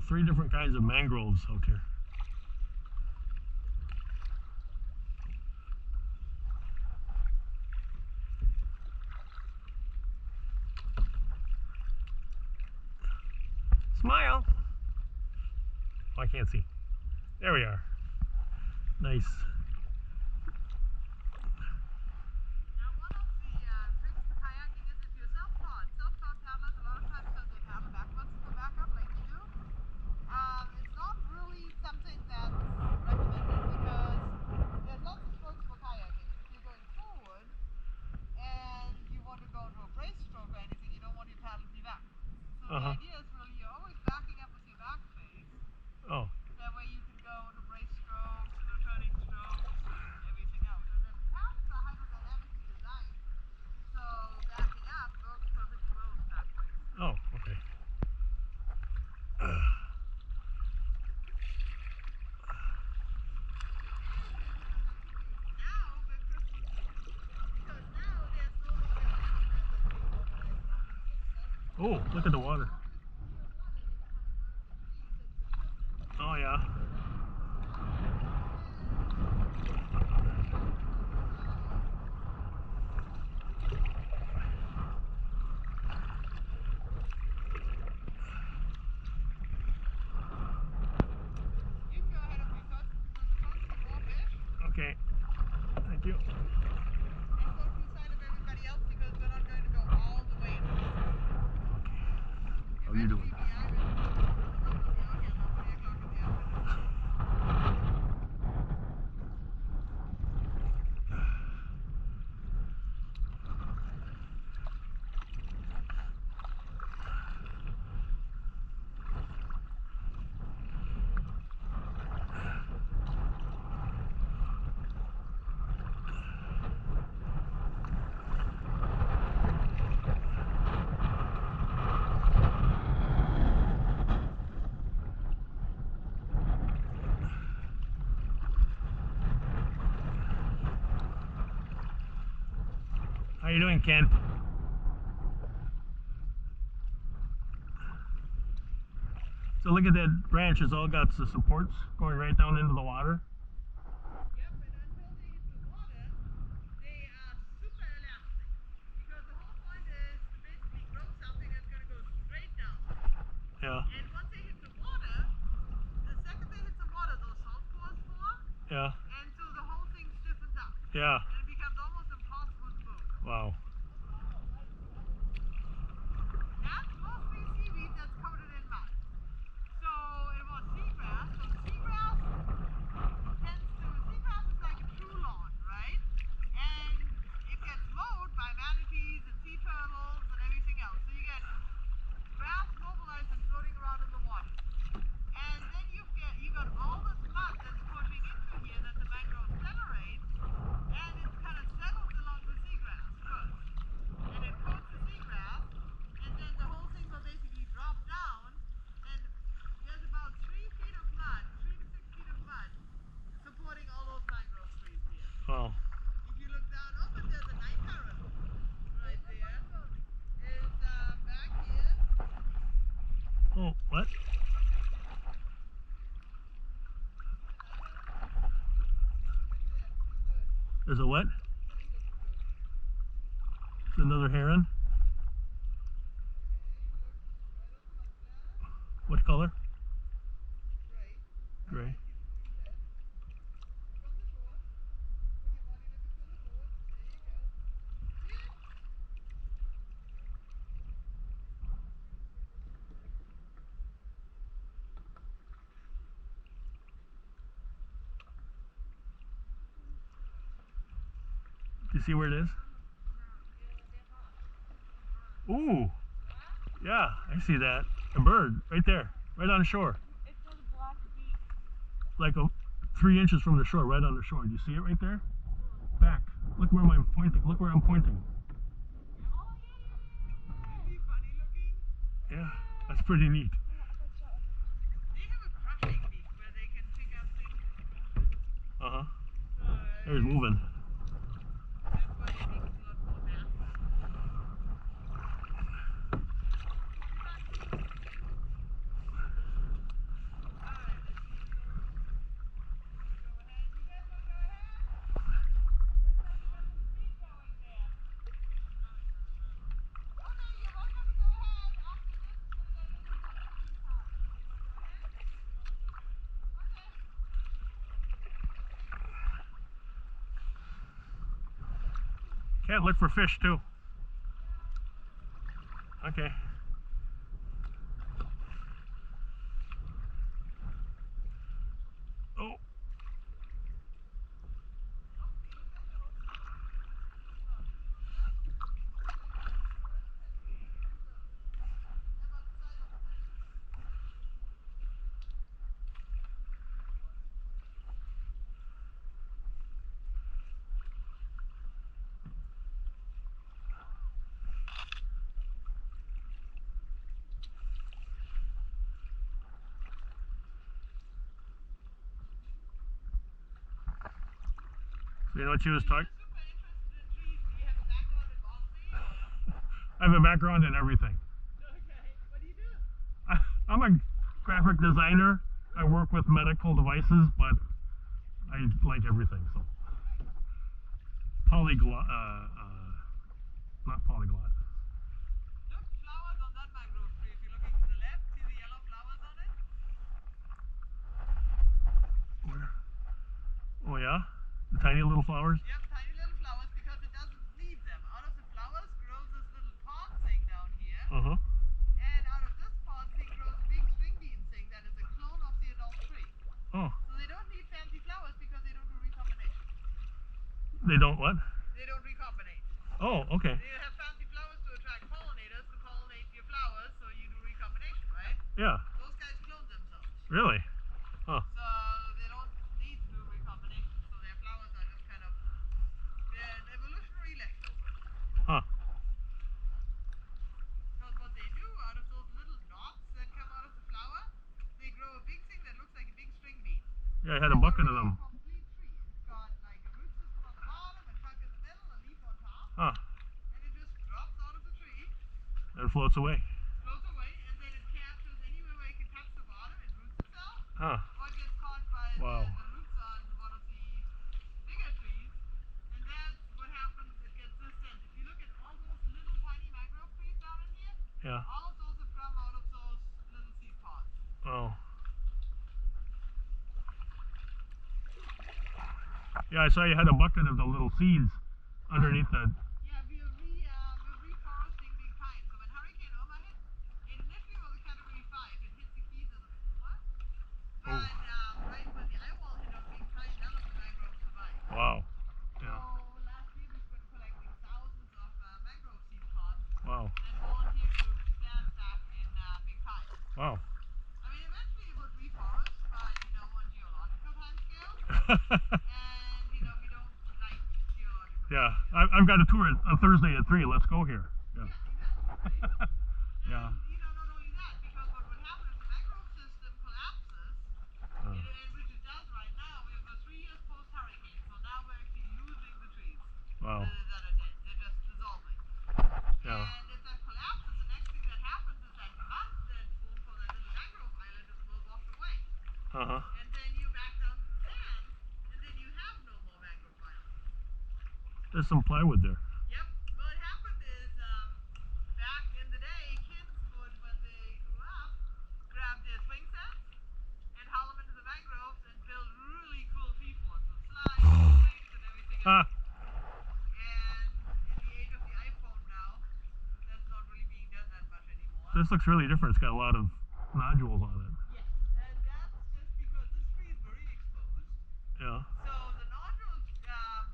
3 different kinds of mangroves out here. Smile! Oh, I can't see. There we are. Nice. The idea is really you're always backing up with your back face. Oh. That way you can go to brace strokes and returning strokes and everything else. And then paddles are hydrodynamically designed, so backing up works perfectly well with back face. Oh, okay. Oh, look at the water. Oh, yeah. You can go ahead and request more fish. Okay. Thank you. And go to the side of everybody else because we're not going to go all the way. How you doing? How you doing, Ken? So look at that branch, it's all got the supports going right down into the water. Yep, and until they hit the water, they are super elastic. Because the whole point is to basically grow something that's going to go straight down. Yeah. And once they hit the water, the second they hit the water, those salt pores form. Yeah. And so the whole thing stiffens up. Yeah. And it becomes almost impossible to move. Wow. That's mostly seaweed that's coated in mud. So it was seagrass. So seagrass is like a true lawn, right? And it gets mowed by manatees and sea turtles and everything else. So you get grass mobilized and floating around in the water. And then you got all this mud that's pushing into here that the mangrove generates, and it kind of settles along the seagrass first. And it coats the seagrass, and then the whole thing will basically drop down, and there's about 3 feet of mud, 3 to 6 feet of mud, supporting all those mangrove trees here. Wow. If you look down, oh, but there's a night parrot right there. Is back here. Oh, what? There's a what? There's another heron. What color? Gray. Do you see where it is? Ooh. Yeah, I see that. A bird right there, right on the shore. It's got a black beak. Like 3 inches from the shore, right on the shore. Do you see it right there? Back. Look where I'm pointing. Look where I'm pointing. Oh, yeah. Isn't he funny looking? Yeah, that's pretty neat. They have a crushing beak where they can pick up things. Uh-huh. There's moving. That's why their beak is a lot more massive. Okay, look for fish too. Okay. Oh. So you know what she was talking? Super interested in trees. Do you have a background in botany? I have a background in everything. Okay. What do you do? I'm a graphic designer. I work with medical devices, but I like everything. So polyglot, not polyglot. Look, flowers on that mangrove tree. If you're looking to the left, see the yellow flowers on it? Where? Oh yeah, the tiny little flowers. Yep, tiny little flowers because it doesn't need them. Out of the flowers grows this little pod thing down here. Uh huh. And out of this pod thing grows a big string bean thing that is a clone of the adult tree. Oh, So they don't need fancy flowers because they don't do recombination. they don't what? They don't recombinate. Oh, okay. You have fancy flowers to attract pollinators to pollinate your flowers, so you do recombination, right? Yeah. Those guys clone themselves. Really? Huh. So they don't need to do recombination. So their flowers are just kind of they're an evolutionary leftover. Huh. Because what they do out of those little knots that come out of the flower, they grow a big thing that looks like a big string bean. Yeah, I had a bucket of them. It's a complete tree. It's got like a root system on the bottom, a trunk in the middle, a leaf on top, Huh. and it just drops out of the tree, And floats away. floats away, and then it captures anywhere where it can touch the bottom, it roots itself, Huh. or it gets caught by Wow. the roots on one of the bigger trees, and that's what happens. It gets this sense. If you look at all those little tiny mangrove trees down in here, Yeah. all of those have come out of those little seed pods. Oh. Yeah, I saw you had a bucket of the little seeds underneath the. Yeah, we're reforesting big pines. So when Hurricane Irma hit, it initially was a Category 5. It hit the Keys as a 4. But right when the eye wall hit on big pine, none of the mangroves survived. Wow. So Yeah. last year we've been collecting thousands of mangrove seed pods Wow. and volunteer groups plant that in big pine. Wow. I mean, eventually it would reforest, but on geological timescales. And we don't like geological. Yeah. I've got a tour on Thursday at 3. Let's go here. Yeah. Yeah, exactly. Right? Yeah. And not only that, because what would happen if the mangrove system collapses, which it does right now, we're 3 years post-hurricane, so now we're actually losing the trees Wow. that are dead. They're just dissolving. Yeah. And if that collapses, the next thing that happens is that mud that's formed for that little mangrove island will wash away. Uh huh. And then you're back down to the sand, and then you have no more mangrove islands. There's some plywood there. Yep. What happened is, back in the day, kids would, when they grew up, grab their swing sets and haul them into the mangroves and build really cool tree forts with slides and swings and everything else. And in the age of the iPhone now, that's not really being done that much anymore. This looks really different. It's got a lot of nodules on it. Yes, and that's just because this tree is very exposed. Yeah. So the nodules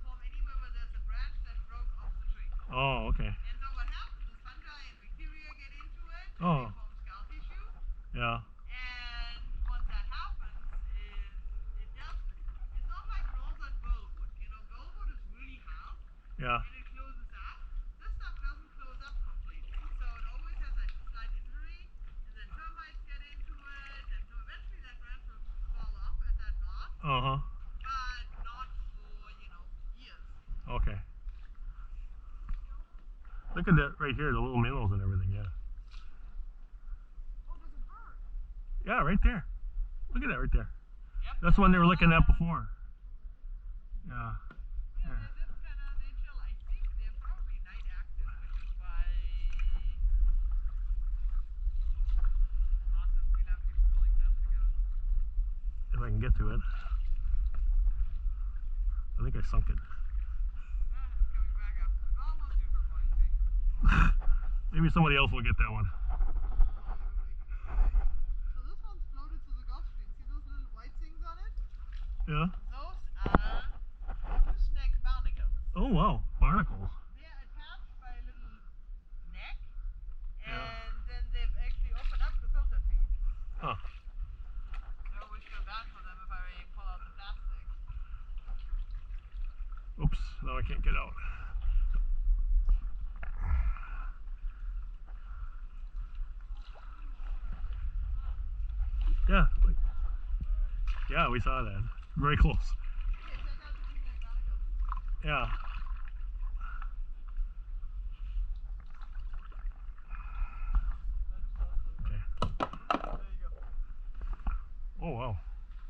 form anywhere where there's a branch that broke off the tree. Oh, okay. And so what happens is fungi and bacteria get into it, and Oh. they form scar tissue. Yeah. And once that happens, it's not like northern girlwood. Girlwood is really hard Yeah. and it closes up. This stuff doesn't close up completely, so it always has that slight injury, and then termites get into it, and so eventually that branch will fall off at that knot, Uh huh. but not for years. Okay. Look at that right here, the little minnows and everything. Yeah. Oh, there's a bird. Yeah, right there. Look at that right there. Yep. That's the one they were looking at before. Yeah. Yeah, they're just they chill. I think they're probably night active, which is why. Awesome. We love people pulling stuff together. If I can get to it. I think I sunk it. It's coming back up. Well, Maybe somebody else will get that one. So this one's floated to the Gulf Stream. See those little white things on it? Yeah. Those are gooseneck barnacles. Oh wow, barnacles. They're attached by a little neck, and Yeah. then they've actually opened up the filter feed. Huh. I always feel bad for them if I pull out the plastic. Oops, now I can't get out. Yeah. Yeah, we saw that. Very close. Okay, check out the gooseneck barnacles. Yeah. Okay. There you go. Oh wow.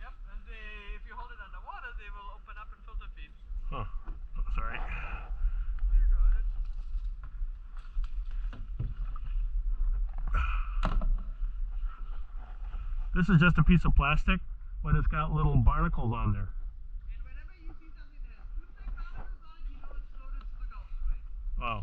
Yep, and if you hold it underwater, they will open up and filter feed. Huh. Oh, sorry. You got it. This is just a piece of plastic, but it's got little barnacles on there. And whenever you see something that has gooseneck barnacles on it, you know it's floated to the Gulf Stream. Wow.